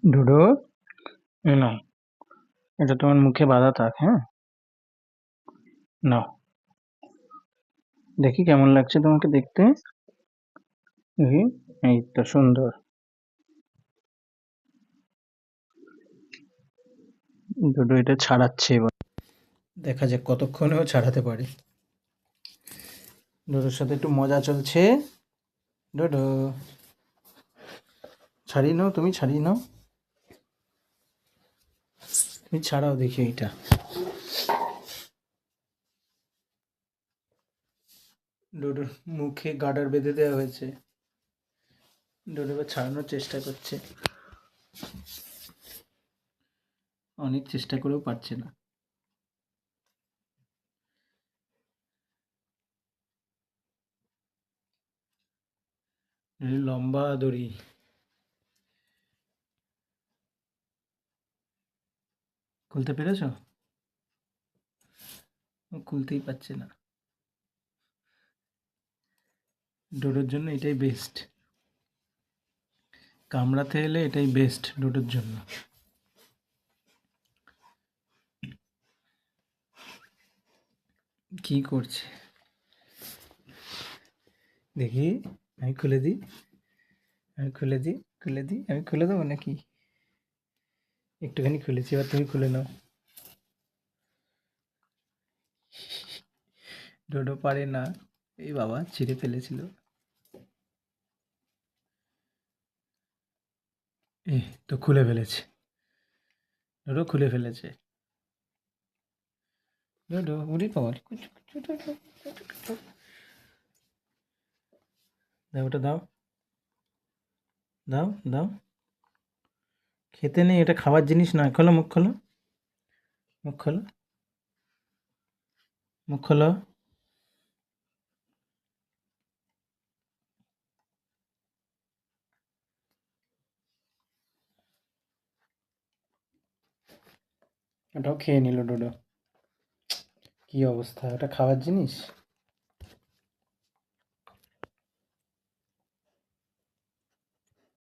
ডোডো, এই নাও, এটা তোমার মুখে বাঁধা থাক, হ্যাঁ? নাও, দেখি কেমন লাগছে তোমাকে দেখতে। দেখি, এই তো সুন্দর। ডোডো এটা ছাড়াচ্ছে এবার, দেখা যাক কতক্ষণেও ছাড়াতে পারে। ডোডোর সাথে একটু মজা চলছে। ডোডো, ছাড়িয়ে নাও, তুমি ছাড়িয়ে নাও, তুমি ছাড়াও দেখি এইটা। ডোডোর মুখে গার্ডার বেঁধে দেওয়া হয়েছে। ডোডো এবার ছাড়ানোর চেষ্টা করছে, অনেক চেষ্টা করেও পারছে না। লম্বা দড়ি, খুলতে পেরেছ? ও খুলতেই পারছে না। ডোডোর জন্য এটাই বেস্ট, কামড়াতে এলে এটাই বেস্ট ডোডোর জন্য। কি করছে দেখি, আমি খুলে দিই, আমি খুলে দিই, খুলে দিই, আমি খুলে দেবো নাকি? একটুখানি খুলেছি, এবার তুমি খুলে নাও। ডোডো পারে না, এই বাবা ছিঁড়ে ফেলেছিল। এই তো খুলে ফেলেছে, ডোডো খুলে ফেলেছে। ডোডো, উড়ি পাওয়ার, দাও ওটা, দাও দাও দাও, খেতে নেই, এটা খাবার জিনিস নয়। খোলো, মুখ খোলো, মুখ খোলো, মুখ খোলো। ওটাও খেয়ে নিল ডোডো। কি অবস্থা, ওটা খাবার জিনিস?